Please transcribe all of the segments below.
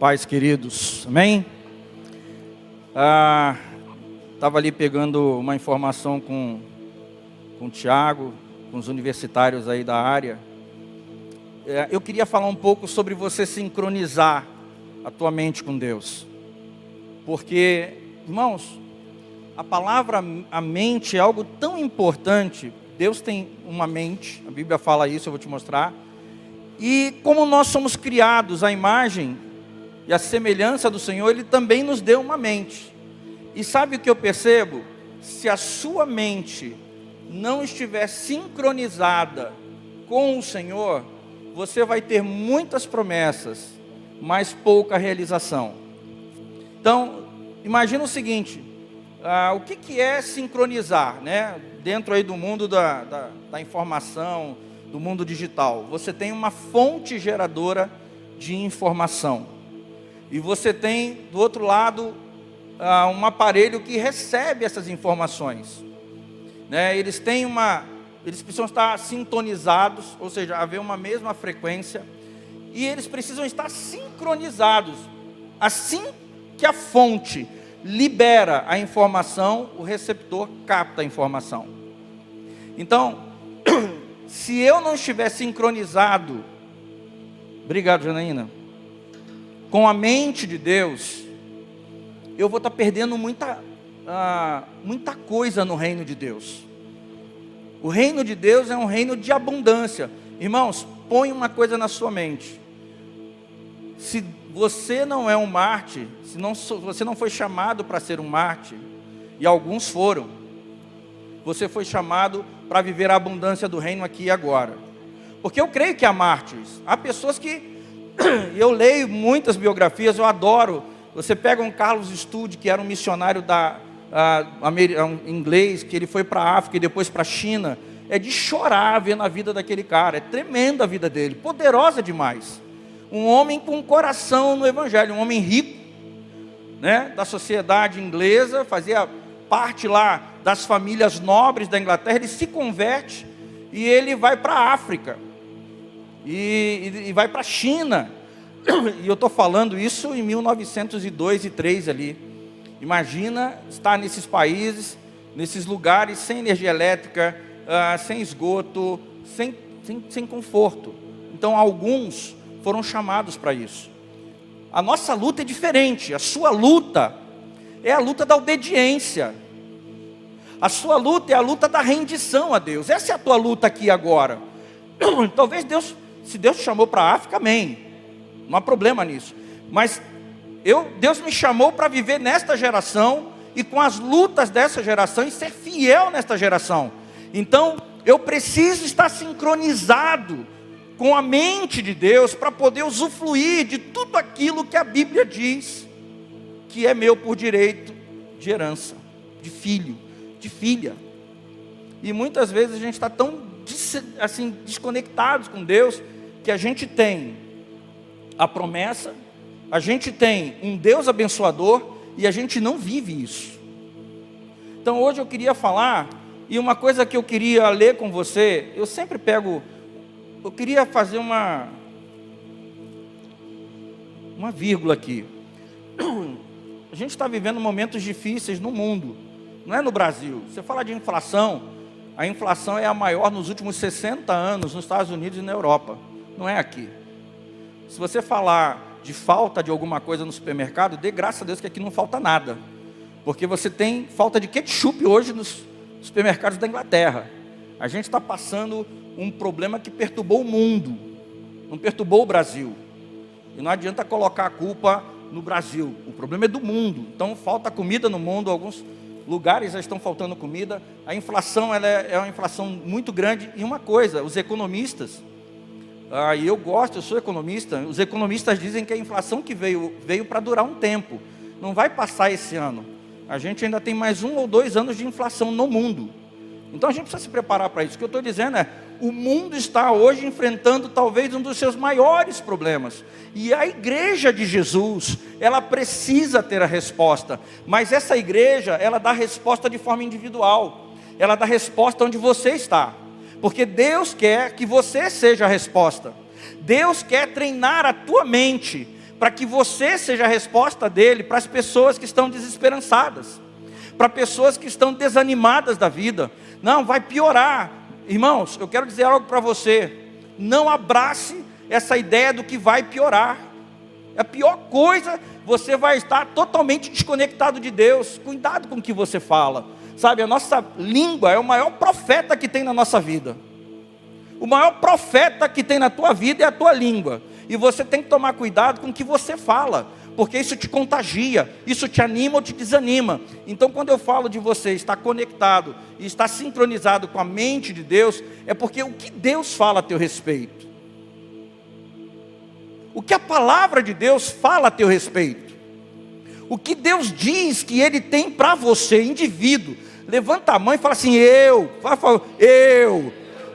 paz, queridos, amém? Estava ali pegando uma informação com o Tiago, com os universitários aí da área. Eu queria falar um pouco sobre você sincronizar a tua mente com Deus. Porque, irmãos, a palavra, a mente é algo tão importante. Deus tem uma mente, a Bíblia fala isso, eu vou te mostrar. E como nós somos criados à imagem e à semelhança do Senhor, Ele também nos deu uma mente. E sabe o que eu percebo? Se a sua mente não estiver sincronizada com o Senhor, você vai ter muitas promessas, mas pouca realização. Então, imagina o seguinte, o que é sincronizar, né? Dentro aí do mundo da informação, do mundo digital. Você tem uma fonte geradora de informação. E você tem, do outro lado, um aparelho que recebe essas informações. Né? Eles precisam estar sintonizados, ou seja, haver uma mesma frequência. E eles precisam estar sincronizados. Assim que a fonte libera a informação, o receptor capta a informação. Então, se eu não estiver sincronizado, obrigado, Janaína, com a mente de Deus, eu vou estar perdendo muita coisa no reino de Deus. O reino de Deus é um reino de abundância. Irmãos, põe uma coisa na sua mente. Se você não é um mártir, se você não foi chamado para ser um mártir, e alguns foram, você foi chamado para viver a abundância do reino aqui e agora. Porque eu creio que há mártires. Há pessoas que... Eu leio muitas biografias, eu adoro. Você pega um Carlos Studd, que era um missionário inglês, que ele foi para a África e depois para a China. É de chorar vendo a vida daquele cara. É tremenda a vida dele, poderosa demais. Um homem com um coração no Evangelho, um homem rico, né, da sociedade inglesa, fazia parte lá das famílias nobres da Inglaterra. Ele se converte e ele vai para a África e vai para a China. E eu estou falando isso em 1902 e 1903 ali. Imagina estar nesses países, nesses lugares sem energia elétrica, sem esgoto, sem conforto. Então alguns foram chamados para isso. A nossa luta é diferente. A sua luta é a luta da obediência. A sua luta é a luta da rendição a Deus. Essa é a tua luta aqui agora. Talvez Deus, se Deus te chamou para a África, amém. Não há problema nisso. Mas Deus me chamou para viver nesta geração e com as lutas dessa geração e ser fiel nesta geração. Então, eu preciso estar sincronizado com a mente de Deus para poder usufruir de tudo aquilo que a Bíblia diz que é meu por direito de herança, de filho, de filha. E muitas vezes a gente está tão assim, desconectados com Deus, que a gente tem a promessa, a gente tem um Deus abençoador e a gente não vive isso. Então hoje eu queria falar, e uma coisa que eu queria ler com você, eu queria fazer uma vírgula aqui. A gente está vivendo momentos difíceis no mundo, não é no Brasil. Você fala de inflação, a inflação é a maior nos últimos 60 anos nos Estados Unidos e na Europa, não é aqui. Se você falar de falta de alguma coisa no supermercado, dê graças a Deus que aqui não falta nada, porque você tem falta de ketchup hoje nos supermercados da Inglaterra. A gente está passando um problema que perturbou o mundo, não perturbou o Brasil. E não adianta colocar a culpa no Brasil, o problema é do mundo. Então falta comida no mundo, alguns lugares já estão faltando comida. A inflação é uma inflação muito grande. E uma coisa, os economistas, e eu sou economista, os economistas dizem que a inflação que veio para durar um tempo, não vai passar esse ano. A gente ainda tem mais 1 ou 2 anos de inflação no mundo. Então a gente precisa se preparar para isso. O que eu estou dizendo é, o mundo está hoje enfrentando talvez um dos seus maiores problemas. E a igreja de Jesus, ela precisa ter a resposta. Mas essa igreja, ela dá resposta de forma individual. Ela dá resposta onde você está. Porque Deus quer que você seja a resposta. Deus quer treinar a tua mente para que você seja a resposta dele para as pessoas que estão desesperançadas, para pessoas que estão desanimadas da vida. Não, vai piorar. Irmãos, eu quero dizer algo para você: não abrace essa ideia do que vai piorar. É a pior coisa, você vai estar totalmente desconectado de Deus. Cuidado com o que você fala. Sabe, a nossa língua é o maior profeta que tem na nossa vida. O maior profeta que tem na tua vida é a tua língua. E você tem que tomar cuidado com o que você fala, porque isso te contagia, isso te anima ou te desanima. Então, quando eu falo de você estar conectado e estar sincronizado com a mente de Deus, é porque o que Deus fala a teu respeito, o que a palavra de Deus fala a teu respeito, o que Deus diz que Ele tem para você, indivíduo. Levanta a mão e fala assim: eu.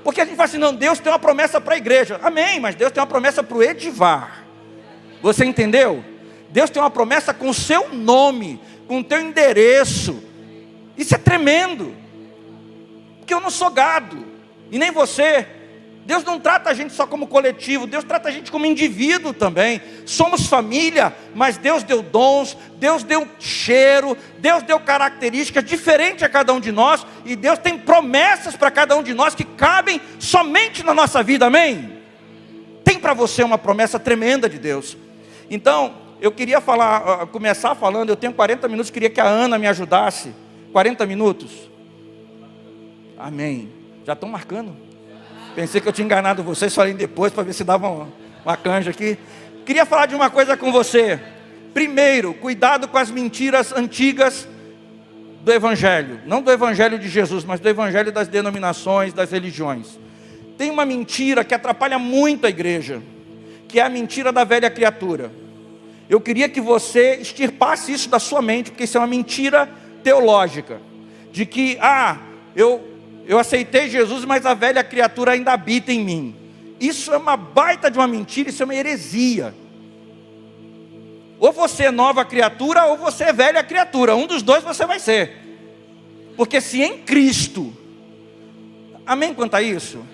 Porque a gente fala assim: não, Deus tem uma promessa para a igreja. Amém, mas Deus tem uma promessa para o Edivar. Você entendeu? Deus tem uma promessa com o seu nome, com o teu endereço. Isso é tremendo. Porque eu não sou gado, e nem você. Deus não trata a gente só como coletivo, Deus trata a gente como indivíduo também. Somos família, mas Deus deu dons, Deus deu cheiro, Deus deu características diferentes a cada um de nós, e Deus tem promessas para cada um de nós que cabem somente na nossa vida, amém? Tem para você uma promessa tremenda de Deus. Então, eu queria começar falando, eu tenho 40 minutos, queria que a Ana me ajudasse. 40 minutos? Amém. Já estão marcando? Pensei que eu tinha enganado vocês, falei depois para ver se dava uma canja aqui. Queria falar de uma coisa com você. Primeiro, cuidado com as mentiras antigas do Evangelho. Não do Evangelho de Jesus, mas do Evangelho das denominações, das religiões. Tem uma mentira que atrapalha muito a igreja, que é a mentira da velha criatura. Eu queria que você extirpasse isso da sua mente, porque isso é uma mentira teológica. De que, eu aceitei Jesus, mas a velha criatura ainda habita em mim. Isso é uma baita de uma mentira, isso é uma heresia. Ou você é nova criatura, ou você é velha criatura. Um dos dois você vai ser. Porque se em Cristo, amém quanto a isso?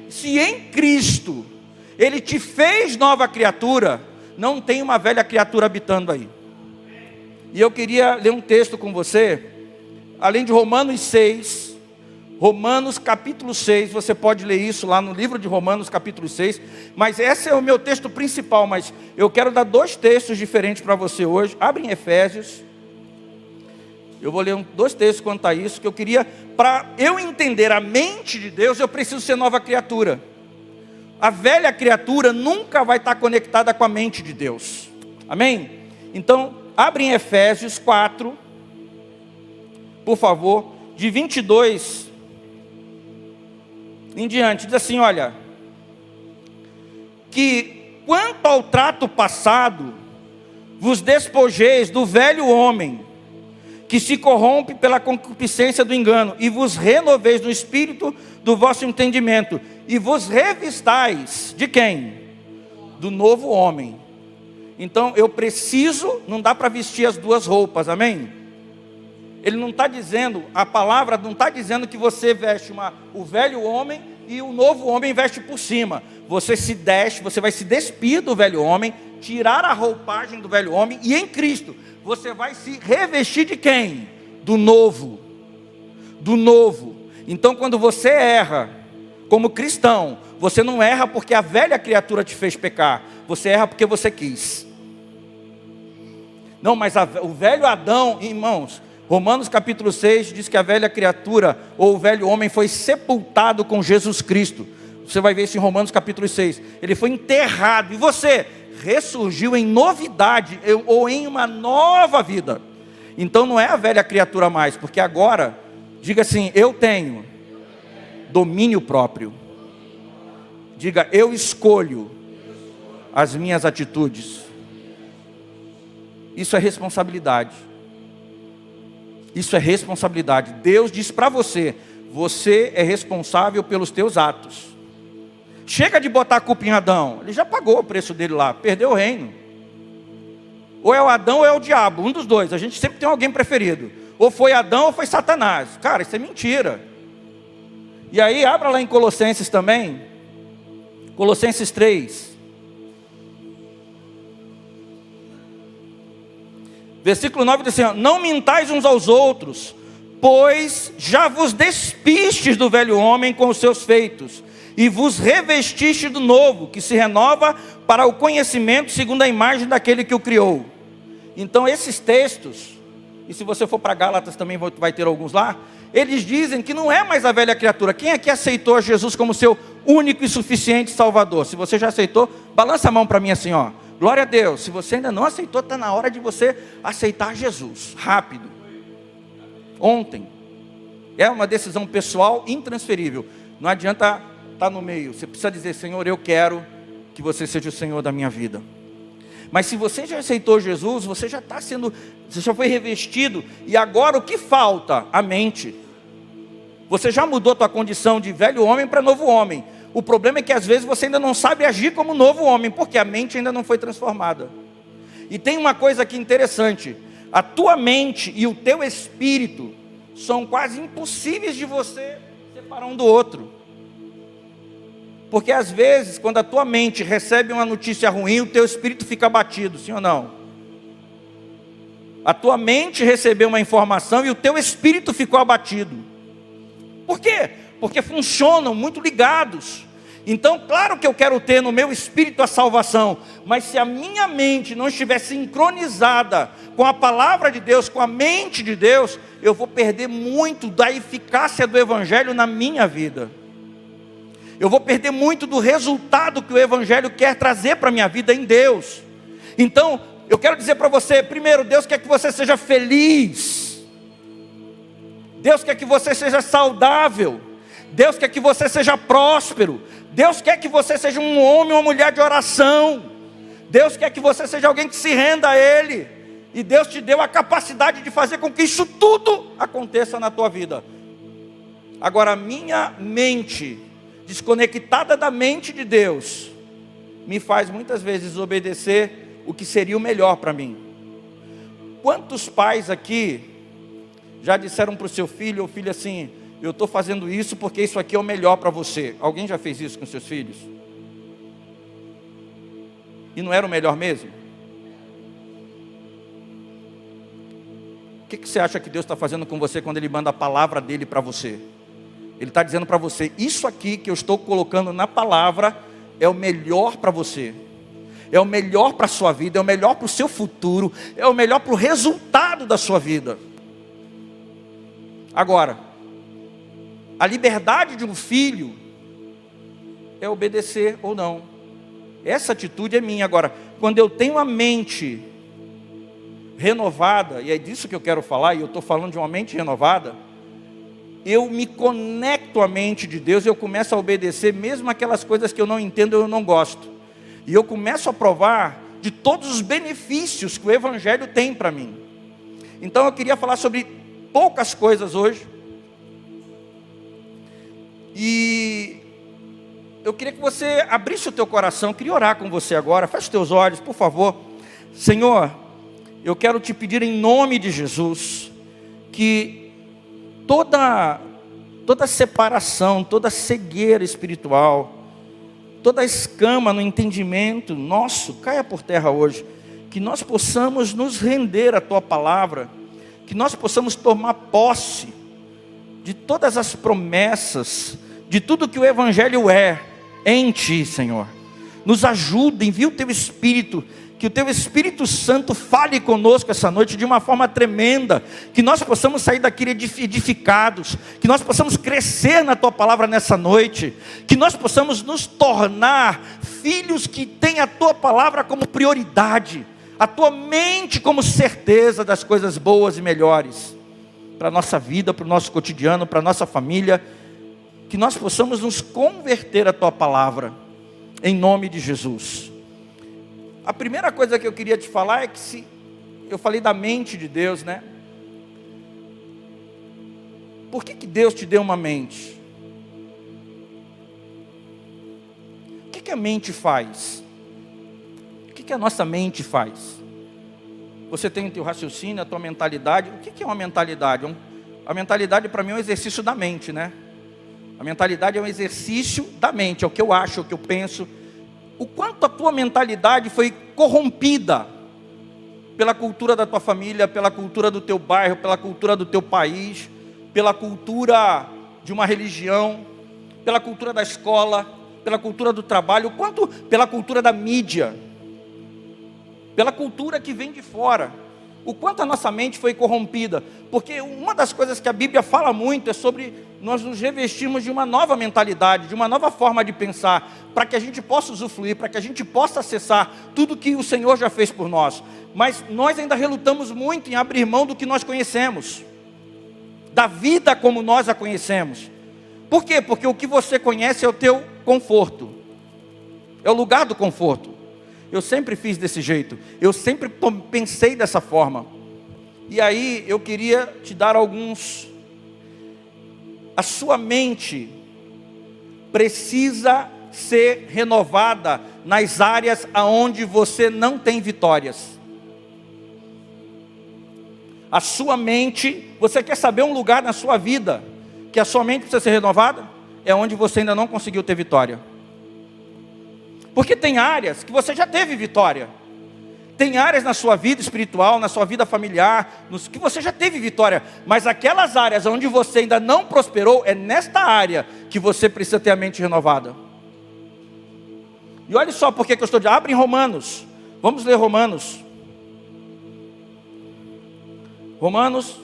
Se em Cristo Ele te fez nova criatura, não tem uma velha criatura habitando aí. E eu queria ler um texto com você, além de Romanos 6, Romanos capítulo 6, você pode ler isso lá no livro de Romanos capítulo 6, mas esse é o meu texto principal, mas eu quero dar dois textos diferentes para você hoje. Abre em Efésios, eu vou ler dois textos quanto a isso, que eu queria, para eu entender a mente de Deus, eu preciso ser nova criatura. A velha criatura nunca vai estar conectada com a mente de Deus, amém? Então, abre em Efésios 4, por favor, de 22 em diante, diz assim: olha, que quanto ao trato passado, vos despojeis do velho homem, que se corrompe pela concupiscência do engano, e vos renoveis no espírito do vosso entendimento, e vos revistais de quem? Do novo homem. Então eu preciso, não dá para vestir as duas roupas, amém? Ele não está dizendo, a palavra não está dizendo que você veste o velho homem e o novo homem veste por cima. Você vai se despir do velho homem, tirar a roupagem do velho homem, e em Cristo você vai se revestir de quem? Do novo. Do novo. Então quando você erra como cristão, você não erra porque a velha criatura te fez pecar, você erra porque você quis. Não, mas o velho Adão, irmãos, Romanos capítulo 6 diz que a velha criatura, ou o velho homem, foi sepultado com Jesus Cristo. Você vai ver isso em Romanos capítulo 6. Ele foi enterrado, e você ressurgiu em novidade, ou em uma nova vida. Então não é a velha criatura mais, porque agora, diga assim: eu tenho domínio próprio. Diga: eu escolho as minhas atitudes. Isso é responsabilidade. Isso é responsabilidade. Deus diz para você: você é responsável pelos teus atos. Chega de botar a culpa em Adão. Ele já pagou o preço dele lá, perdeu o reino. Ou é o Adão ou é o diabo, um dos dois. A gente sempre tem alguém preferido. Ou foi Adão ou foi Satanás. Cara, isso é mentira. E aí, abra lá em Colossenses também. Colossenses 3. Versículo 9 diz assim: não mintais uns aos outros, pois já vos despistes do velho homem com os seus feitos, e vos revestiste do novo, que se renova para o conhecimento segundo a imagem daquele que o criou. Então esses textos, e se você for para Gálatas também vai ter alguns lá, eles dizem que não é mais a velha criatura. Quem aqui aceitou a Jesus como seu único e suficiente Salvador? Se você já aceitou, balança a mão para mim assim, ó. Glória a Deus. Se você ainda não aceitou, está na hora de você aceitar Jesus, rápido. Ontem. É uma decisão pessoal intransferível. Não adianta estar no meio. Você precisa dizer: Senhor, eu quero que você seja o Senhor da minha vida. Mas se você já aceitou Jesus, você já está sendo, você já foi revestido. E agora o que falta? A mente. Você já mudou a tua condição de velho homem para novo homem. O problema é que às vezes você ainda não sabe agir como novo homem, porque a mente ainda não foi transformada. E tem uma coisa aqui interessante: a tua mente e o teu espírito são quase impossíveis de você separar um do outro. Porque às vezes, quando a tua mente recebe uma notícia ruim, o teu espírito fica abatido, sim ou não? A tua mente recebeu uma informação e o teu espírito ficou abatido. Por quê? Porque funcionam muito ligados. Então, claro que eu quero ter no meu espírito a salvação, mas se a minha mente não estiver sincronizada com a palavra de Deus, com a mente de Deus, eu vou perder muito da eficácia do Evangelho na minha vida. Eu vou perder muito do resultado que o Evangelho quer trazer para a minha vida em Deus. Então, eu quero dizer para você, primeiro, Deus quer que você seja feliz. Deus quer que você seja saudável. Deus quer que você seja próspero. Deus quer que você seja um homem ou uma mulher de oração. Deus quer que você seja alguém que se renda a Ele. E Deus te deu a capacidade de fazer com que isso tudo aconteça na tua vida. Agora, a minha mente desconectada da mente de Deus me faz muitas vezes obedecer o que seria o melhor para mim. Quantos pais aqui já disseram para o seu filho ou filha assim: eu estou fazendo isso porque isso aqui é o melhor para você? Alguém já fez isso com seus filhos? E não era o melhor mesmo? O que você acha que Deus está fazendo com você quando Ele manda a palavra dEle para você? Ele está dizendo para você: isso aqui que eu estou colocando na palavra é o melhor para você, é o melhor para a sua vida, é o melhor para o seu futuro, é o melhor para o resultado da sua vida. Agora, a liberdade de um filho é obedecer ou não. Essa atitude é minha. Agora, quando eu tenho a mente renovada, e é disso que eu quero falar, e eu estou falando de uma mente renovada, eu me conecto à mente de Deus, eu começo a obedecer, mesmo aquelas coisas que eu não entendo, eu não gosto. E eu começo a provar de todos os benefícios que o Evangelho tem para mim. Então eu queria falar sobre poucas coisas hoje. E eu queria que você abrisse o teu coração, eu queria orar com você agora. Feche os teus olhos, por favor. Senhor, eu quero te pedir em nome de Jesus, que toda separação, toda cegueira espiritual, toda escama no entendimento nosso caia por terra hoje. Que nós possamos nos render à tua palavra, que nós possamos tomar posse de todas as promessas, de tudo que o Evangelho é em ti, Senhor. Nos ajuda, envia o teu Espírito, que o teu Espírito Santo fale conosco essa noite de uma forma tremenda, que nós possamos sair daqui edificados, que nós possamos crescer na tua palavra nessa noite, que nós possamos nos tornar filhos que têm a tua palavra como prioridade, a tua mente como certeza das coisas boas e melhores para a nossa vida, para o nosso cotidiano, para a nossa família. Que nós possamos nos converter à tua palavra, em nome de Jesus. A primeira coisa que eu queria te falar é que eu falei da mente de Deus, né? Por que Deus te deu uma mente? O que a mente faz? O que a nossa mente faz? Você tem o teu raciocínio, a tua mentalidade. O que é uma mentalidade? A mentalidade para mim é um exercício da mente, né? A mentalidade é um exercício da mente, é o que eu acho, é o que eu penso. O quanto a tua mentalidade foi corrompida pela cultura da tua família, pela cultura do teu bairro, pela cultura do teu país, pela cultura de uma religião, pela cultura da escola, pela cultura do trabalho, quanto pela cultura da mídia, pela cultura que vem de fora, o quanto a nossa mente foi corrompida, porque uma das coisas que a Bíblia fala muito é sobre nós nos revestirmos de uma nova mentalidade, de uma nova forma de pensar, para que a gente possa usufruir, para que a gente possa acessar tudo que o Senhor já fez por nós. Mas nós ainda relutamos muito em abrir mão do que nós conhecemos, da vida como nós a conhecemos. Por quê? Porque o que você conhece é o teu conforto, é o lugar do conforto. Eu sempre fiz desse jeito, eu sempre pensei dessa forma. E aí eu queria te dar alguns. A sua mente precisa ser renovada nas áreas aonde você não tem vitórias. A sua mente, você quer saber um lugar na sua vida que a sua mente precisa ser renovada? É onde você ainda não conseguiu ter vitória. Porque tem áreas que você já teve vitória. Tem áreas na sua vida espiritual, na sua vida familiar, que você já teve vitória. Mas aquelas áreas onde você ainda não prosperou, é nesta área que você precisa ter a mente renovada. E olha só porque eu estou dizendo. Abre em Romanos. Vamos ler Romanos. Romanos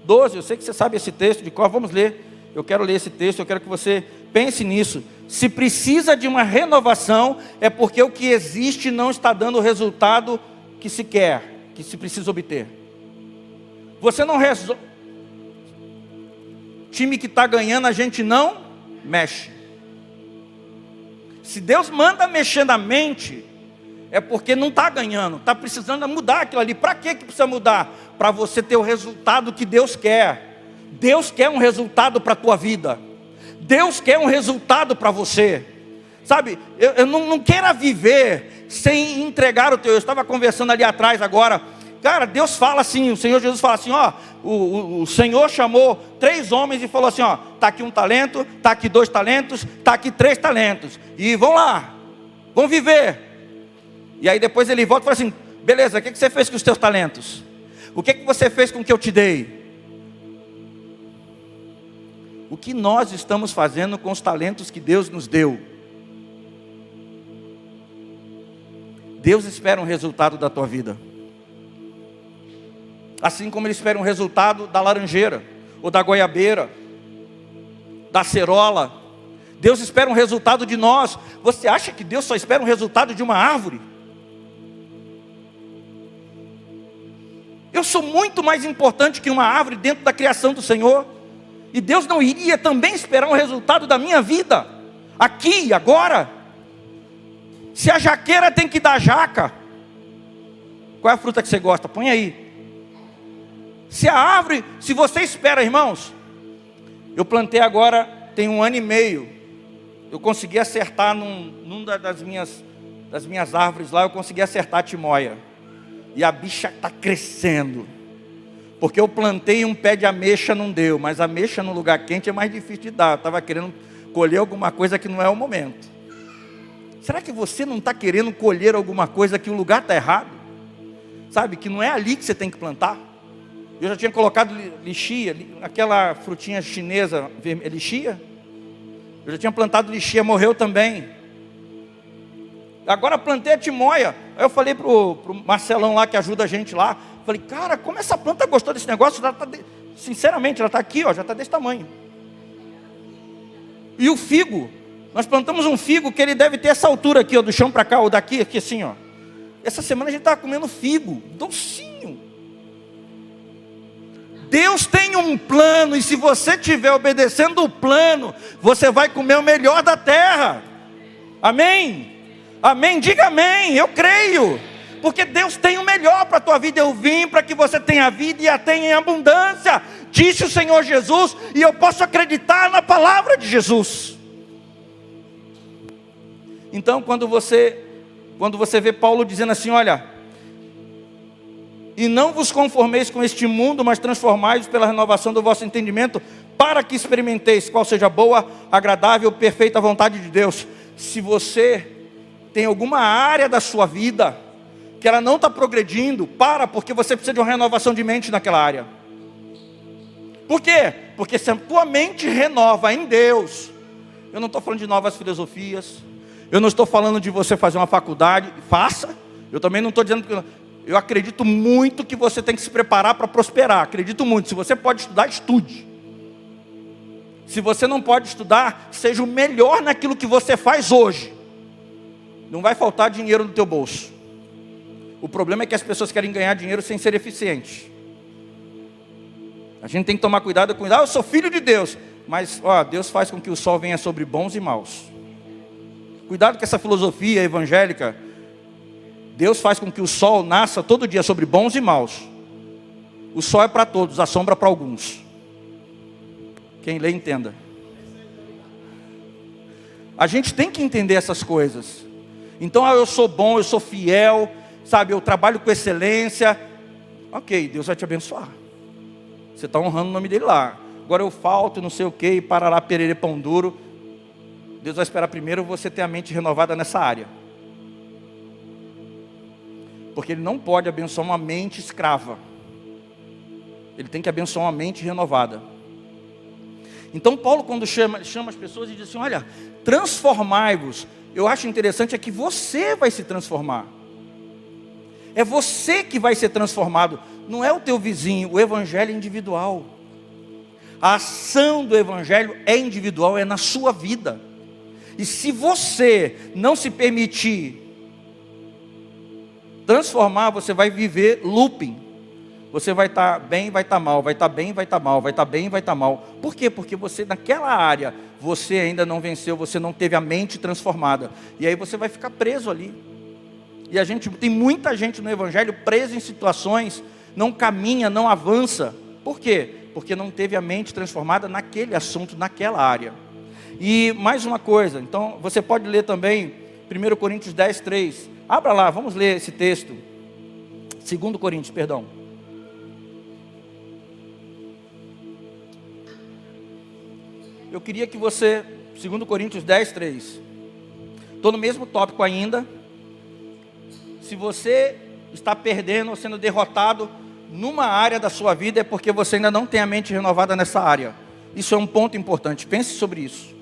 12. Eu sei que você sabe esse texto de cor. Vamos ler. Eu quero ler esse texto. Eu quero que você pense nisso. Se precisa de uma renovação, é porque o que existe não está dando o resultado que se quer, que se precisa obter. Você não resolve. Time que está ganhando, a gente não mexe. Se Deus manda mexer na mente, é porque não está ganhando, está precisando mudar aquilo ali. Para que precisa mudar? Para você ter o resultado que Deus quer. Deus quer um resultado para a tua vida. Deus quer um resultado para você. Sabe, eu não quero viver sem entregar o teu. Eu estava conversando ali atrás agora. Cara, Deus fala assim, o Senhor Jesus fala assim, ó, o Senhor chamou 3 homens e falou assim, ó, está aqui 1 talento, está aqui 2 talentos, está aqui 3 talentos. E vão lá, vão viver. E aí depois ele volta e fala assim, beleza, o que você fez com os teus talentos? O que você fez com o que eu te dei? O que nós estamos fazendo com os talentos que Deus nos deu? Deus espera um resultado da tua vida. Assim como Ele espera um resultado da laranjeira, ou da goiabeira, da acerola. Deus espera um resultado de nós. Você acha que Deus só espera um resultado de uma árvore? Eu sou muito mais importante que uma árvore dentro da criação do Senhor. E Deus não iria também esperar um resultado da minha vida, aqui e agora? Se a jaqueira tem que dar jaca, qual é a fruta que você gosta? Põe aí. Se a árvore, se você espera, irmãos, eu plantei agora, tem 1 ano e meio, eu consegui acertar das minhas árvores lá, eu consegui acertar a timóia, e a bicha está crescendo. Porque eu plantei um pé de ameixa, não deu. Mas ameixa no lugar quente é mais difícil de dar. Eu estava querendo colher alguma coisa que não é o momento. Será que você não está querendo colher alguma coisa que o lugar está errado? Sabe, que não é ali que você tem que plantar? Eu já tinha colocado lixia, aquela frutinha chinesa, é lixia? Eu já tinha plantado lixia, morreu também. Agora plantei a timóia. Aí eu falei pro Marcelão lá, que ajuda a gente lá. Falei, cara, como essa planta gostou desse negócio? Sinceramente, ela está aqui, ó, já está desse tamanho. E o figo, nós plantamos um figo que ele deve ter essa altura aqui, ó, do chão para cá, ou daqui, aqui assim, ó. Essa semana a gente estava comendo figo, docinho. Deus tem um plano, e se você estiver obedecendo o plano, você vai comer o melhor da terra. Amém? Amém? Diga amém, eu creio. Porque Deus tem o melhor para a tua vida. Eu vim para que você tenha vida e a tenha em abundância, disse o Senhor Jesus, e eu posso acreditar na palavra de Jesus. Então quando você vê Paulo dizendo assim, olha, e não vos conformeis com este mundo, mas transformai-vos pela renovação do vosso entendimento, para que experimenteis qual seja a boa, agradável, perfeita vontade de Deus. Se você tem alguma área da sua vida que ela não está progredindo, porque você precisa de uma renovação de mente naquela área. Por quê? Porque se a tua mente renova em Deus, eu não estou falando de novas filosofias, eu não estou falando de você fazer uma faculdade, faça. Eu também não estou dizendo que... Eu acredito muito que você tem que se preparar para prosperar, acredito muito. Se você pode estudar, estude. Se você não pode estudar, seja o melhor naquilo que você faz hoje. Não vai faltar dinheiro no teu bolso. O problema é que as pessoas querem ganhar dinheiro sem ser eficientes. A gente tem que tomar cuidado com isso. Eu sou filho de Deus. Mas Deus faz com que o sol venha sobre bons e maus. Cuidado com essa filosofia evangélica. Deus faz com que o sol nasça todo dia sobre bons e maus. O sol é para todos, a sombra para alguns. Quem lê, entenda. A gente tem que entender essas coisas. Então, eu sou bom, eu sou fiel, sabe, eu trabalho com excelência. Ok, Deus vai te abençoar. Você está honrando o nome dele lá. Agora eu falto, não sei o que, parará, perere, pão duro. Deus vai esperar primeiro você ter a mente renovada nessa área. Porque Ele não pode abençoar uma mente escrava. Ele tem que abençoar uma mente renovada. Então Paulo, quando chama as pessoas e diz assim, olha, transformai-vos. Eu acho interessante é que você vai se transformar. É você que vai ser transformado. Não é o teu vizinho, o evangelho é individual. A ação do evangelho é individual, é na sua vida. E se você não se permitir transformar, você vai viver looping. Você vai estar bem, vai estar mal, vai estar bem, vai estar mal, vai estar bem, vai estar mal. Por quê? Porque você naquela área, você ainda não venceu, você não teve a mente transformada. E aí você vai ficar preso ali. E tem muita gente no evangelho presa em situações, não caminha, não avança. Por quê? Porque não teve a mente transformada naquele assunto, naquela área. E mais uma coisa, então você pode ler também 1 Coríntios 10, 3. Abra lá, vamos ler esse texto. 2 Coríntios, perdão. Eu queria que você, 2 Coríntios 10, 3. Estou no mesmo tópico ainda. Se você está perdendo ou sendo derrotado numa área da sua vida, é porque você ainda não tem a mente renovada nessa área. Isso é um ponto importante, pense sobre isso.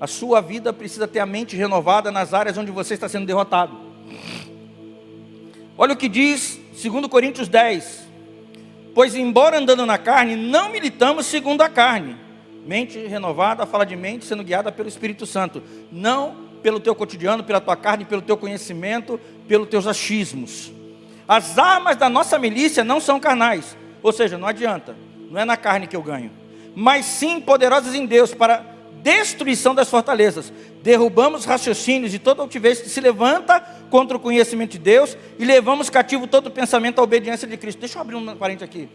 A sua vida precisa ter a mente renovada nas áreas onde você está sendo derrotado. Olha o que diz 2 Coríntios 10. Pois embora andando na carne, não militamos segundo a carne. Mente renovada fala de mente sendo guiada pelo Espírito Santo. Não pelo teu cotidiano, pela tua carne, pelo teu conhecimento, pelos teus achismos. As armas da nossa milícia não são carnais. Ou seja, não adianta. Não é na carne que eu ganho. Mas sim poderosas em Deus para destruição das fortalezas. Derrubamos raciocínios e toda altivez que se levanta contra o conhecimento de Deus e levamos cativo todo pensamento à obediência de Cristo. Deixa eu abrir um parênteses aqui.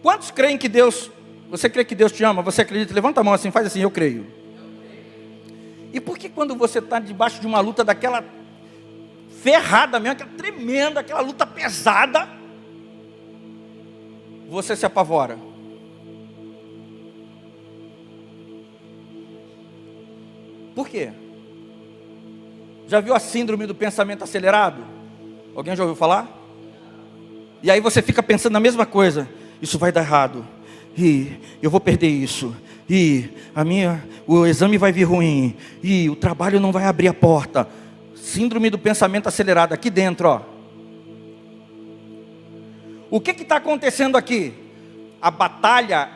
Quantos creem que Deus... Você crê que Deus te ama? Você acredita? Levanta a mão assim, faz assim, eu creio. E por que quando você está debaixo de uma luta daquela ferrada mesmo, aquela tremenda, aquela luta pesada, você se apavora? Por quê? Já viu a síndrome do pensamento acelerado? Alguém já ouviu falar? E aí você fica pensando na mesma coisa. Isso vai dar errado. E eu vou perder isso. E o exame vai vir ruim. E o trabalho não vai abrir a porta. Síndrome do pensamento acelerado aqui dentro, ó. O que está acontecendo aqui? A batalha,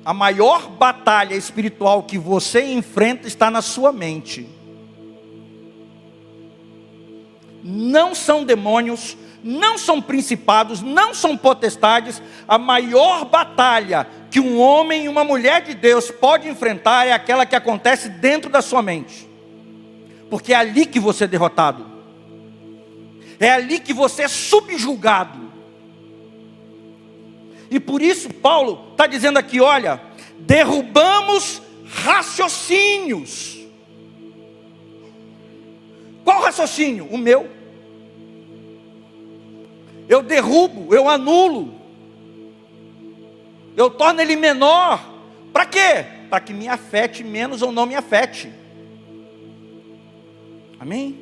a maior batalha espiritual que você enfrenta está na sua mente. Não são demônios, não são principados, não são potestades. A maior batalha que um homem e uma mulher de Deus pode enfrentar é aquela que acontece dentro da sua mente. Porque é ali que você é derrotado. É ali que você é subjugado. E por isso Paulo está dizendo aqui, olha, derrubamos raciocínios. Qual raciocínio? O meu. Eu derrubo, eu anulo. Eu torno ele menor. Para quê? Para que me afete menos ou não me afete. Amém?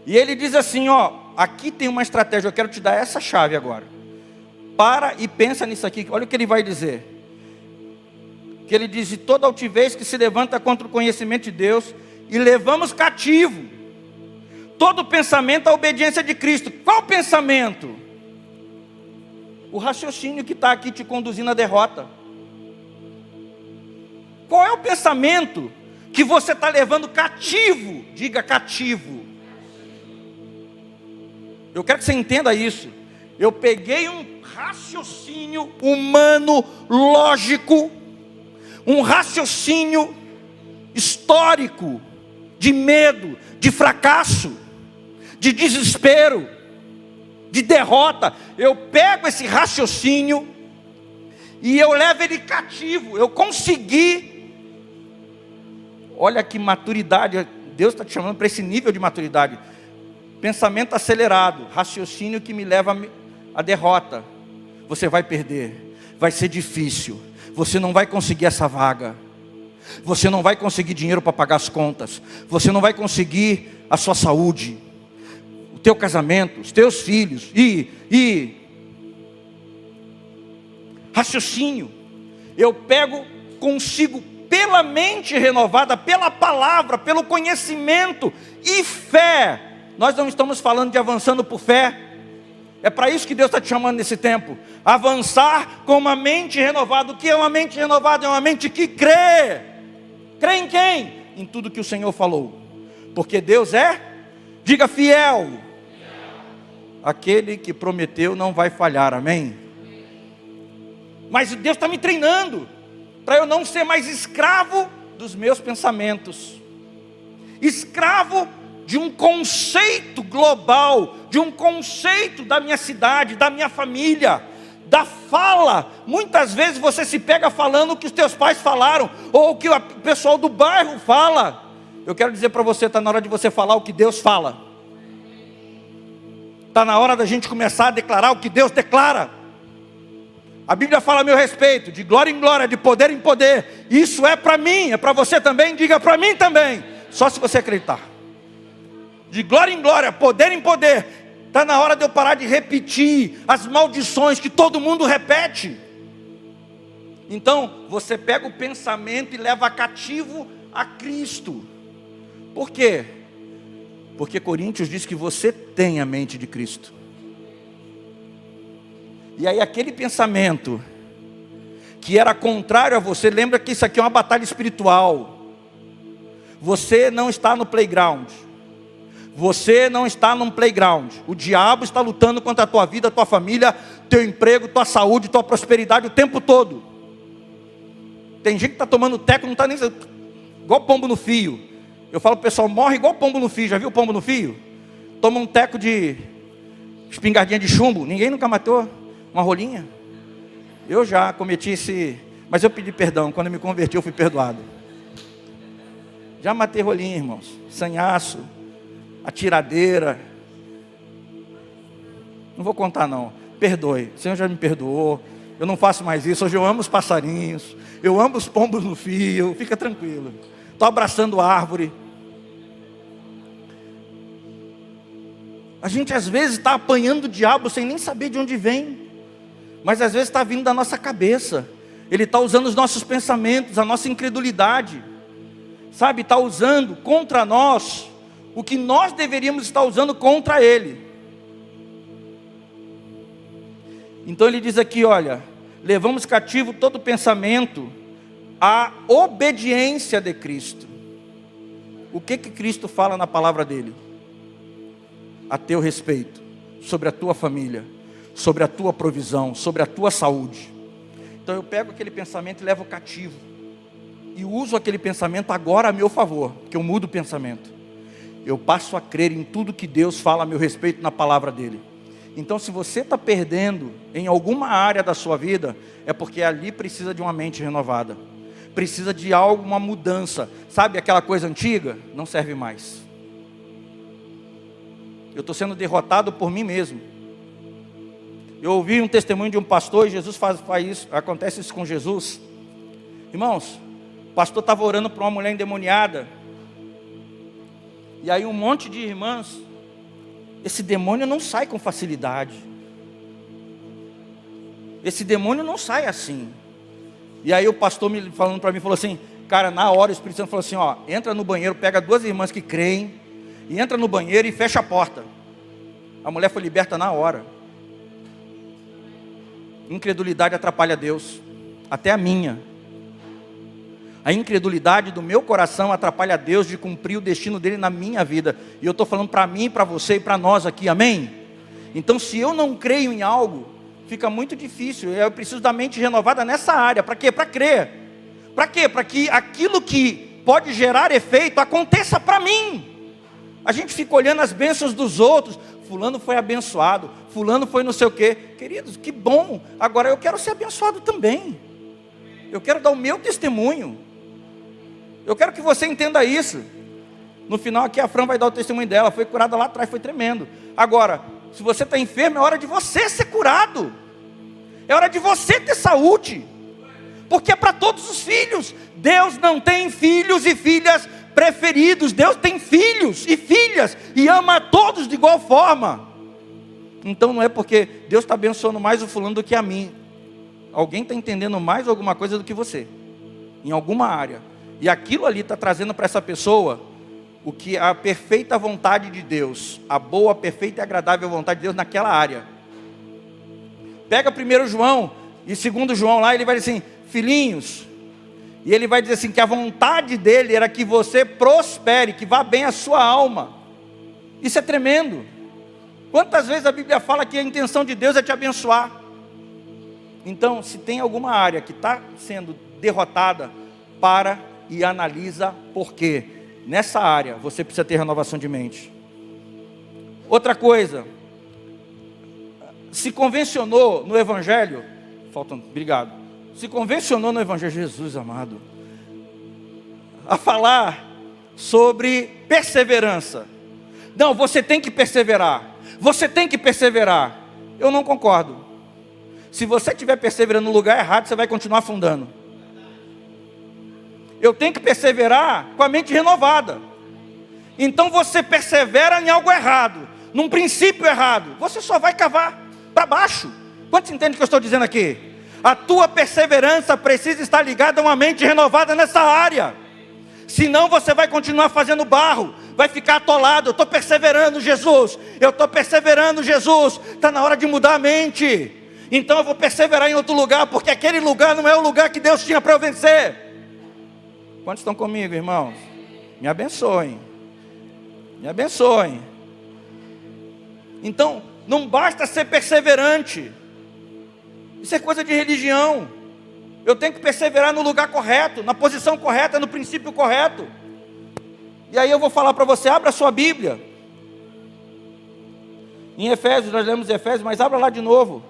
E ele diz assim, ó, aqui tem uma estratégia, eu quero te dar essa chave agora. Para e pensa nisso aqui, olha o que ele vai dizer. Que ele diz, de toda altivez que se levanta contra o conhecimento de Deus, e levamos cativo todo pensamento à obediência de Cristo. Qual pensamento? O raciocínio que está aqui te conduzindo à derrota. Qual é o pensamento que você está levando cativo? Diga cativo. Eu quero que você entenda isso. Eu peguei um raciocínio humano, lógico, um raciocínio histórico, de medo, de fracasso, de desespero, de derrota. Eu pego esse raciocínio e eu levo ele cativo. Eu consegui. Olha que maturidade. Deus está te chamando para esse nível de maturidade. Pensamento acelerado, raciocínio que me leva à derrota. Você vai perder, vai ser difícil, você não vai conseguir essa vaga, você não vai conseguir dinheiro para pagar as contas, você não vai conseguir a sua saúde, o teu casamento, os teus filhos, raciocínio. Eu pego consigo pela mente renovada, pela palavra, pelo conhecimento e fé. Nós não estamos falando de avançando por fé. É para isso que Deus está te chamando nesse tempo. Avançar com uma mente renovada. O que é uma mente renovada? É uma mente que crê. Crê em quem? Em tudo que o Senhor falou. Porque Deus é, diga fiel. Aquele que prometeu não vai falhar, amém? Mas Deus está me treinando para eu não ser mais escravo dos meus pensamentos. Escravo de um conceito global, de um conceito da minha cidade, da minha família, da fala. Muitas vezes você se pega falando o que os teus pais falaram, ou o que o pessoal do bairro fala. Eu quero dizer para você, está na hora de você falar o que Deus fala. Está na hora da gente começar a declarar o que Deus declara. A Bíblia fala a meu respeito, de glória em glória, de poder em poder. Isso é para mim, é para você também, diga para mim também. Só se você acreditar. De glória em glória, poder em poder. Está na hora de eu parar de repetir as maldições que todo mundo repete. Então, você pega o pensamento e leva cativo a Cristo. Por quê? Porque Coríntios diz que você tem a mente de Cristo. E aí aquele pensamento que era contrário a você, lembra que isso aqui é uma batalha espiritual. Você não está no playground. Você não está num playground. O diabo está lutando contra a tua vida, a tua família, teu emprego, tua saúde, tua prosperidade o tempo todo. Tem gente que está tomando teco, não está nem... igual pombo no fio. Eu falo para o pessoal, morre igual pombo no fio. Já viu pombo no fio? Toma um teco de espingardinha de chumbo. Ninguém nunca matou uma rolinha. Eu já cometi esse... Mas eu pedi perdão. Quando eu me converti, eu fui perdoado. Já matei rolinha, irmãos. Sanhaço. Atiradeira. Não vou contar não. Perdoe. O Senhor já me perdoou. Eu não faço mais isso. Hoje eu amo os passarinhos. Eu amo os pombos no fio. Fica tranquilo. Estou abraçando a árvore. A gente às vezes está apanhando o diabo sem nem saber de onde vem. Mas às vezes está vindo da nossa cabeça. Ele está usando os nossos pensamentos, a nossa incredulidade. Sabe, está usando contra nós o que nós deveríamos estar usando contra ele. Então ele diz aqui, olha, levamos cativo todo pensamento à obediência de Cristo. O que Cristo fala na palavra dele? A teu respeito, sobre a tua família, sobre a tua provisão, sobre a tua saúde. Então eu pego aquele pensamento e levo cativo. E uso aquele pensamento agora a meu favor, porque eu mudo o pensamento. Eu passo a crer em tudo que Deus fala a meu respeito na palavra dele. Então se você está perdendo em alguma área da sua vida, é porque ali precisa de uma mente renovada. Precisa de algo, uma mudança. Sabe aquela coisa antiga? Não serve mais. Eu estou sendo derrotado por mim mesmo. Eu ouvi um testemunho de um pastor, e Jesus faz isso, acontece isso com Jesus. Irmãos, o pastor estava orando para uma mulher endemoniada. E aí um monte de irmãs esse demônio não sai com facilidade. Esse demônio não sai assim. E aí o pastor falando para mim, falou assim, cara, na hora o Espírito Santo falou assim, ó, entra no banheiro, pega 2 irmãs que creem, e entra no banheiro e fecha a porta. A mulher foi liberta na hora. Incredulidade atrapalha Deus, até a minha. A incredulidade do meu coração atrapalha Deus de cumprir o destino dele na minha vida. E eu estou falando para mim, para você e para nós aqui, amém? Então se eu não creio em algo, fica muito difícil. Eu preciso da mente renovada nessa área. Para quê? Para crer. Para quê? Para que aquilo que pode gerar efeito aconteça para mim. A gente fica olhando as bênçãos dos outros. Fulano foi abençoado, fulano foi não sei o quê. Queridos, que bom. Agora eu quero ser abençoado também. Eu quero dar o meu testemunho. Eu quero que você entenda isso. No final aqui a Fran vai dar o testemunho dela. Foi curada lá atrás, foi tremendo. Agora, se você está enfermo, é hora de você ser curado. É hora de você ter saúde. Porque é para todos os filhos. Deus não tem filhos e filhas preferidos. Deus tem filhos e filhas. E ama a todos de igual forma. Então não é porque Deus está abençoando mais o fulano do que a mim. Alguém está entendendo mais alguma coisa do que você. Em alguma área. E aquilo ali está trazendo para essa pessoa o que a perfeita vontade de Deus, a boa, perfeita e agradável vontade de Deus naquela área. Pega 1 João e 2 João lá, ele vai dizer assim, filhinhos, e ele vai dizer assim, que a vontade dele era que você prospere, que vá bem a sua alma. Isso é tremendo. Quantas vezes a Bíblia fala que a intenção de Deus é te abençoar? Então, se tem alguma área que está sendo derrotada, para e analisa por quê. Nessa área você precisa ter renovação de mente. Outra coisa, se convencionou no Evangelho, obrigado, se convencionou no Evangelho, Jesus amado, a falar sobre perseverança. Não, você tem que perseverar, você tem que perseverar. Eu não concordo. Se você estiver perseverando no lugar errado, você vai continuar afundando. Eu tenho que perseverar com a mente renovada. Então você persevera em algo errado, num princípio errado, você só vai cavar para baixo. Quantos entendem o que eu estou dizendo aqui? A tua perseverança precisa estar ligada a uma mente renovada nessa área. Senão você vai continuar fazendo barro, vai ficar atolado. Eu estou perseverando, Jesus. Eu estou perseverando, Jesus. Está na hora de mudar a mente. Então eu vou perseverar em outro lugar, porque aquele lugar não é o lugar que Deus tinha para eu vencer. Quantos estão comigo, irmãos? Me abençoem. Me abençoem. Então, não basta ser perseverante. Isso é coisa de religião. Eu tenho que perseverar no lugar correto, na posição correta, no princípio correto. E aí eu vou falar para você, abra a sua Bíblia. Em Efésios, nós lemos Efésios, mas abra lá de novo.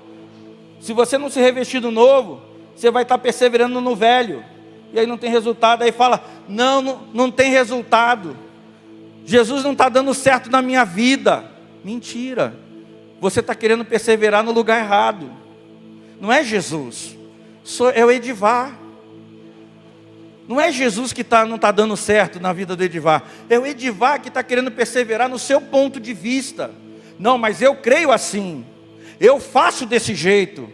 Se você não se revestir do novo, você vai estar perseverando no velho. E aí não tem resultado, aí fala, não tem resultado. Jesus não está dando certo na minha vida. Mentira. Você está querendo perseverar no lugar errado. Não é Jesus, é o Edivar. Não é Jesus que não está dando certo na vida do Edivar. É o Edivar que está querendo perseverar no seu ponto de vista. Não, mas eu creio assim. Eu faço desse jeito.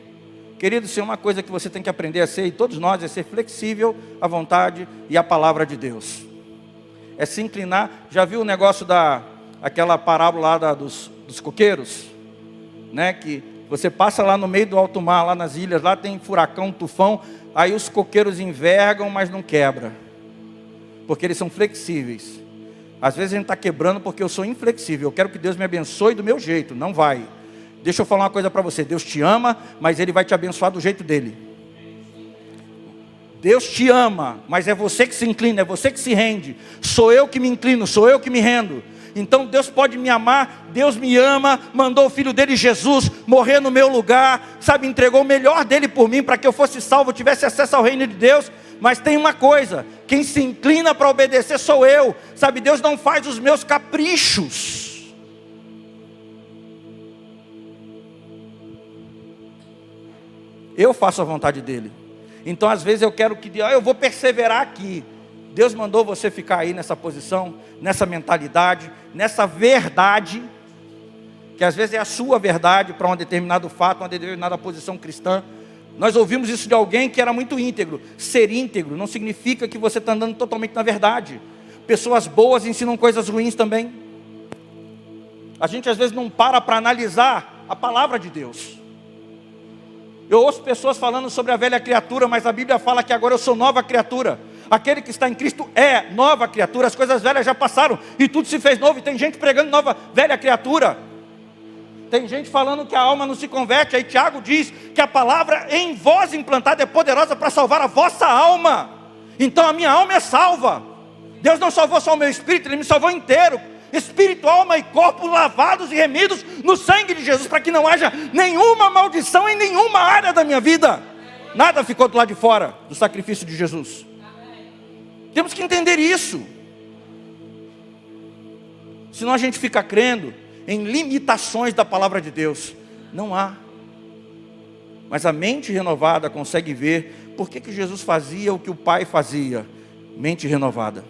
Querido, isso é uma coisa que você tem que aprender a ser, e todos nós, é ser flexível à vontade e à palavra de Deus. É se inclinar. Já viu o negócio aquela parábola lá dos coqueiros? Né? Que você passa lá no meio do alto mar, lá nas ilhas, lá tem furacão, tufão, aí os coqueiros envergam, mas não quebra. Porque eles são flexíveis. Às vezes a gente está quebrando porque eu sou inflexível. Eu quero que Deus me abençoe do meu jeito, não vai. Deixa eu falar uma coisa para você, Deus te ama, mas Ele vai te abençoar do jeito dEle. Deus te ama, mas é você que se inclina, é você que se rende. Sou eu que me inclino, sou eu que me rendo. Então Deus pode me amar, Deus me ama, mandou o Filho dEle, Jesus, morrer no meu lugar, sabe, entregou o melhor dEle por mim, para que eu fosse salvo, tivesse acesso ao reino de Deus. Mas tem uma coisa, quem se inclina para obedecer sou eu, sabe, Deus não faz os meus caprichos. Eu faço a vontade dEle. Então às vezes eu quero que eu vou perseverar aqui. Deus mandou você ficar aí nessa posição, nessa mentalidade, nessa verdade. que às vezes é a sua verdade para um determinado fato, uma determinada posição cristã. Nós ouvimos isso de alguém que era muito íntegro. Ser íntegro não significa que você está andando totalmente na verdade. Pessoas boas ensinam coisas ruins também. A gente às vezes não para analisar a palavra de Deus. Eu ouço pessoas falando sobre a velha criatura, mas a Bíblia fala que agora eu sou nova criatura. Aquele que está em Cristo é nova criatura. As coisas velhas já passaram e tudo se fez novo. E tem gente pregando velha criatura. Tem gente falando que a alma não se converte. Aí Tiago diz que a palavra em vós implantada é poderosa para salvar a vossa alma. Então a minha alma é salva. Deus não salvou só o meu espírito, Ele me salvou inteiro. Espírito, alma e corpo lavados e remidos no sangue de Jesus, para que não haja nenhuma maldição em nenhuma área da minha vida. Nada ficou do lado de fora do sacrifício de Jesus. Temos que entender isso. Senão a gente fica crendo em limitações da palavra de Deus. Não há. Mas a mente renovada consegue ver por que Jesus fazia o que o Pai fazia. Mente renovada.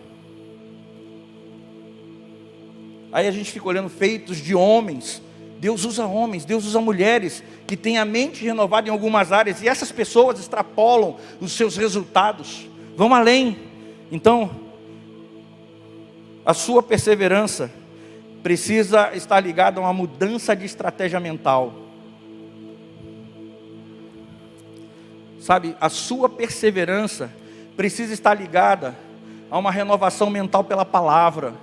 Aí a gente fica olhando feitos de homens. Deus usa homens, Deus usa mulheres que têm a mente renovada em algumas áreas. E essas pessoas extrapolam os seus resultados, vão além. Então, a sua perseverança precisa estar ligada a uma mudança de estratégia mental. Sabe, a sua perseverança precisa estar ligada a uma renovação mental pela palavra.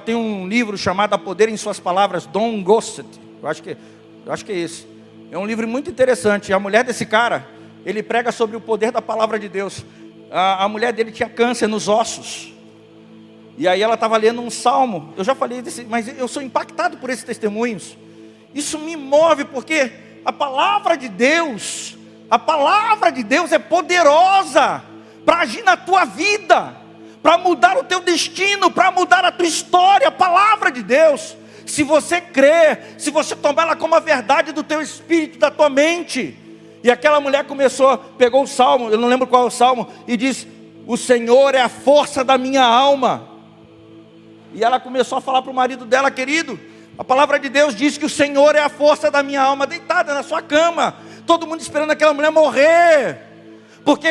Tem um livro chamado A Poder em Suas Palavras, Don Gossett. Eu acho que é esse. É um livro muito interessante. A mulher desse cara, ele prega sobre o poder da palavra de Deus. A mulher dele tinha câncer nos ossos. E aí ela estava lendo um salmo. Eu já falei desse, mas eu sou impactado por esses testemunhos. Isso me move porque a palavra de Deus é poderosa para agir na tua vida, para mudar o teu destino, para mudar a tua história. A palavra de Deus, se você crer, se você tomar ela como a verdade do teu espírito, da tua mente. E aquela mulher pegou o salmo, eu não lembro qual é o salmo, e diz: o Senhor é a força da minha alma. E ela começou a falar para o marido dela: querido, a palavra de Deus diz que o Senhor é a força da minha alma, deitada na sua cama, todo mundo esperando aquela mulher morrer, porque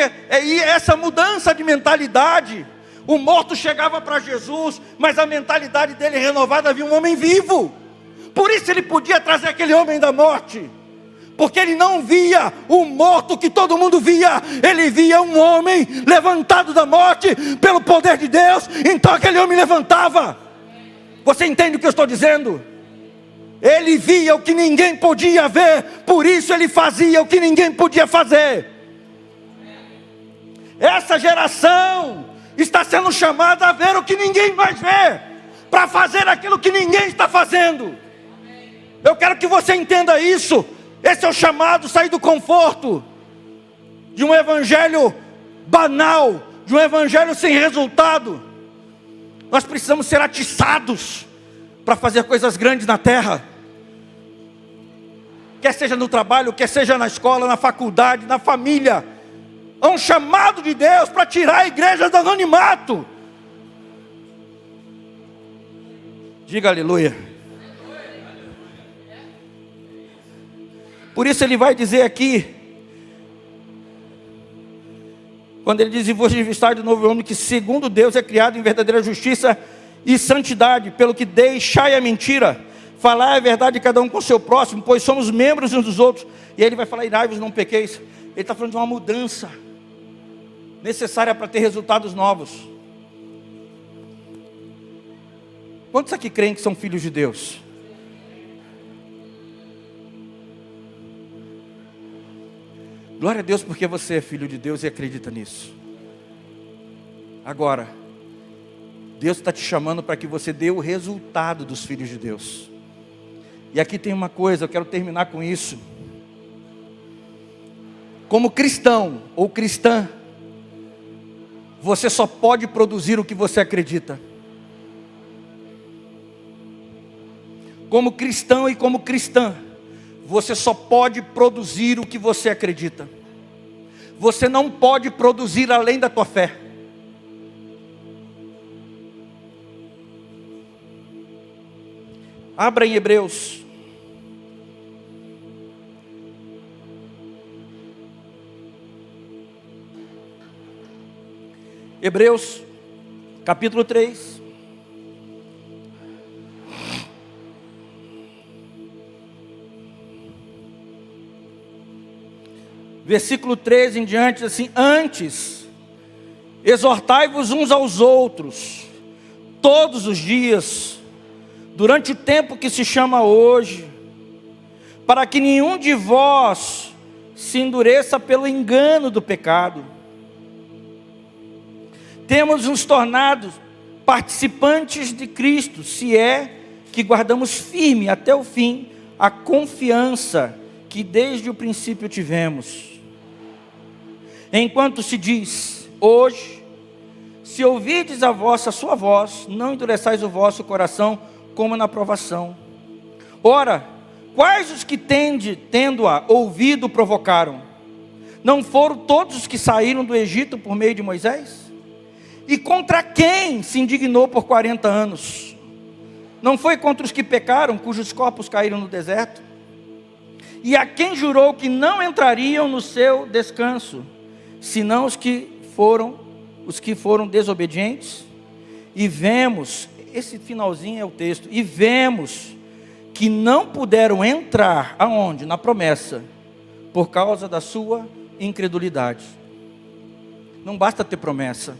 essa mudança de mentalidade. O morto chegava para Jesus, mas a mentalidade dele renovada, havia um homem vivo. Por isso ele podia trazer aquele homem da morte, porque ele não via o morto que todo mundo via, ele via um homem levantado da morte pelo poder de Deus. Então aquele homem levantava. Você entende o que eu estou dizendo? Ele via o que ninguém podia ver, por isso ele fazia o que ninguém podia fazer. Essa geração está sendo chamada a ver o que ninguém mais vê, para fazer aquilo que ninguém está fazendo. Eu quero que você entenda isso. Esse é o chamado, sair do conforto de um evangelho banal, de um evangelho sem resultado. Nós precisamos ser atiçados para fazer coisas grandes na terra, quer seja no trabalho, quer seja na escola, na faculdade, na família. Há um chamado de Deus para tirar a igreja do anonimato. Diga aleluia. Por isso ele vai dizer aqui, quando ele diz: e vos revistar de novo o homem que segundo Deus é criado em verdadeira justiça e santidade, pelo que deixai a mentira, falai a verdade cada um com o seu próximo, pois somos membros uns dos outros. E aí ele vai falar: irai-vos, não pequeis. Ele está falando de uma mudança necessária para ter resultados novos. Quantos aqui creem que são filhos de Deus? Glória a Deus porque você é filho de Deus e acredita nisso. Agora, Deus está te chamando para que você dê o resultado dos filhos de Deus. E aqui tem uma coisa, eu quero terminar com isso. Como cristão ou cristã, você só pode produzir o que você acredita. Como cristão e como cristã, você só pode produzir o que você acredita. Você não pode produzir além da tua fé. Abra em Hebreus. Hebreus, capítulo 3. Versículo 13 em diante, assim: antes, exortai-vos uns aos outros, todos os dias, durante o tempo que se chama hoje, para que nenhum de vós se endureça pelo engano do pecado. Temos nos tornado participantes de Cristo, se é que guardamos firme até o fim a confiança que desde o princípio tivemos. Enquanto se diz, hoje, se ouvirdes a sua voz, não endureçais o vosso coração como na provação. Ora, quais os que tendo-a ouvido provocaram? Não foram todos os que saíram do Egito por meio de Moisés? E contra quem se indignou por 40 anos? Não foi contra os que pecaram, cujos corpos caíram no deserto? E a quem jurou que não entrariam no seu descanso, senão os que foram desobedientes? E vemos, esse finalzinho é o texto, e vemos que não puderam entrar, aonde? Na promessa, por causa da sua incredulidade. Não basta ter promessa.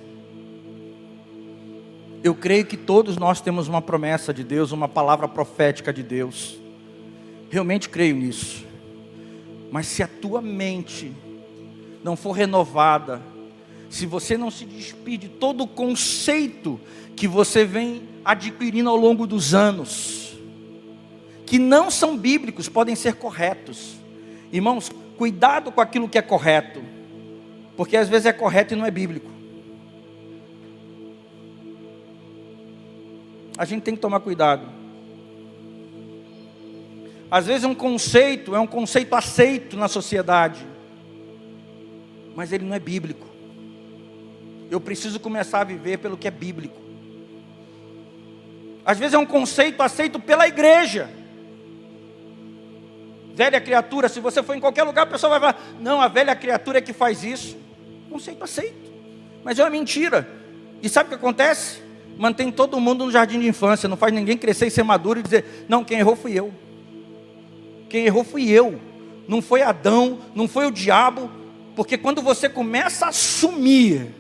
Eu creio que todos nós temos uma promessa de Deus, uma palavra profética de Deus. Realmente creio nisso. Mas se a tua mente não for renovada, se você não se despir de todo o conceito que você vem adquirindo ao longo dos anos, que não são bíblicos, podem ser corretos. Irmãos, cuidado com aquilo que é correto, porque às vezes é correto e não é bíblico. A gente tem que tomar cuidado. Às vezes é um conceito aceito na sociedade, mas ele não é bíblico. Eu preciso começar a viver pelo que é bíblico. Às vezes é um conceito aceito pela igreja. Velha criatura, se você for em qualquer lugar, a pessoa vai falar, não, a velha criatura é que faz isso. Conceito aceito, mas é uma mentira. E sabe o que acontece? Mantém todo mundo no jardim de infância, não faz ninguém crescer e ser maduro e dizer, não, quem errou fui eu. Quem errou fui eu. Não foi Adão, não foi o diabo. Porque quando você começa a assumir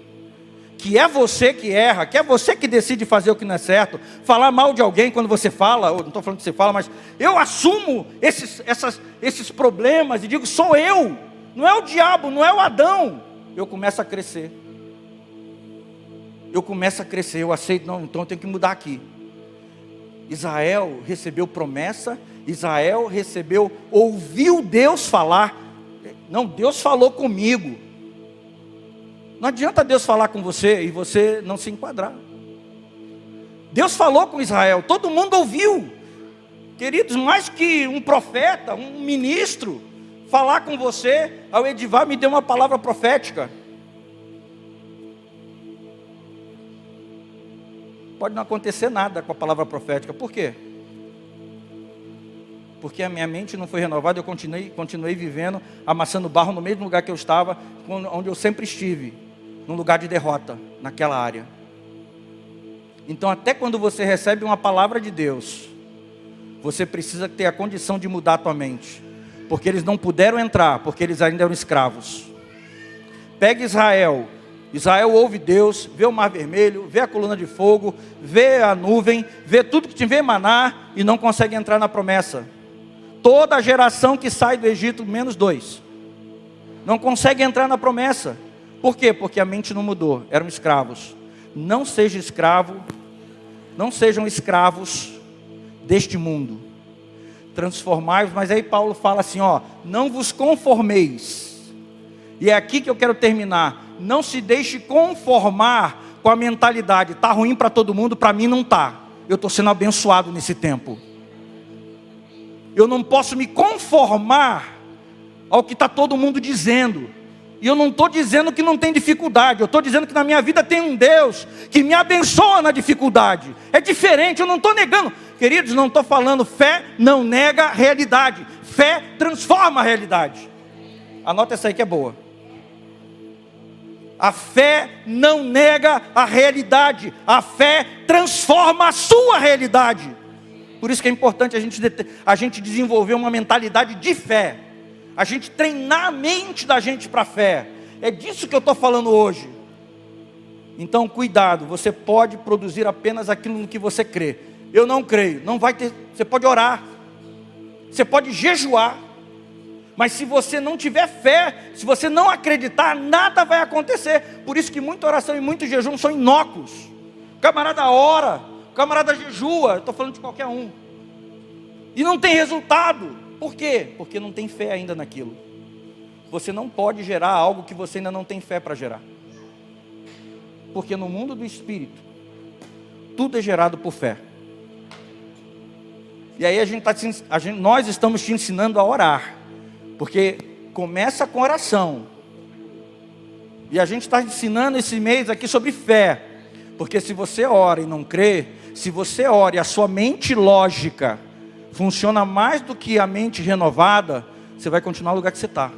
que é você que erra, que é você que decide fazer o que não é certo, falar mal de alguém quando você fala, ou não estou falando que você fala, mas eu assumo esses problemas e digo, sou eu, não é o diabo, não é o Adão. Eu começo a crescer. Eu aceito, não, então eu tenho que mudar aqui. Israel recebeu promessa, Israel ouviu Deus falar. Não, Deus falou comigo. Não adianta Deus falar com você e você não se enquadrar. Deus falou com Israel, todo mundo ouviu. Queridos, mais que um profeta, um ministro, falar com você, ao Edivar me deu uma palavra profética. Pode não acontecer nada com a palavra profética. Por quê? Porque a minha mente não foi renovada, eu continuei vivendo, amassando barro no mesmo lugar que eu estava, onde eu sempre estive, num lugar de derrota, naquela área. Então até quando você recebe uma palavra de Deus, você precisa ter a condição de mudar a tua mente. Porque eles não puderam entrar, porque eles ainda eram escravos. Pega Israel ouve Deus, vê o mar vermelho, vê a coluna de fogo, vê a nuvem, vê tudo que tiver emanar e não consegue entrar na promessa. Toda a geração que sai do Egito, menos 2, não consegue entrar na promessa. Por quê? Porque a mente não mudou, eram escravos. Não sejam escravos deste mundo. Transformai-vos, mas aí Paulo fala assim, não vos conformeis. E é aqui que eu quero terminar. Não se deixe conformar com a mentalidade, está ruim para todo mundo, para mim não está. Eu estou sendo abençoado nesse tempo. Eu não posso me conformar ao que está todo mundo dizendo. E eu não estou dizendo que não tem dificuldade, eu estou dizendo que na minha vida tem um Deus que me abençoa na dificuldade. É diferente, eu não estou negando. Queridos, não estou falando, fé não nega a realidade. Fé transforma a realidade. Anota essa aí que é boa. A fé não nega a realidade. A fé transforma a sua realidade. Por isso que é importante a gente desenvolver uma mentalidade de fé. A gente treinar a mente da gente para a fé. É disso que eu estou falando hoje. Então, cuidado, você pode produzir apenas aquilo no que você crê. Eu não creio, não vai ter. Você pode orar, você pode jejuar, mas se você não tiver fé, se você não acreditar, nada vai acontecer. Por isso que muita oração e muito jejum são inócuos. O camarada ora, o camarada jejua, eu estou falando de qualquer um, e não tem resultado. Por quê? Porque não tem fé ainda naquilo. Você não pode gerar algo que você ainda não tem fé para gerar. Porque no mundo do Espírito, tudo é gerado por fé. E aí nós estamos te ensinando a orar. Porque começa com oração. E a gente está ensinando esse mês aqui sobre fé. Porque se você ora e não crê, se você ora e a sua mente lógica funciona mais do que a mente renovada, você vai continuar no lugar que você está.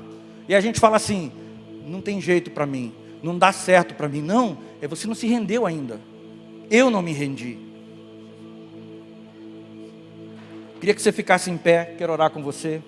E a gente fala assim, não tem jeito para mim, não dá certo para mim. Não, você não se rendeu ainda. Eu não me rendi. Queria que você ficasse em pé, quero orar com você.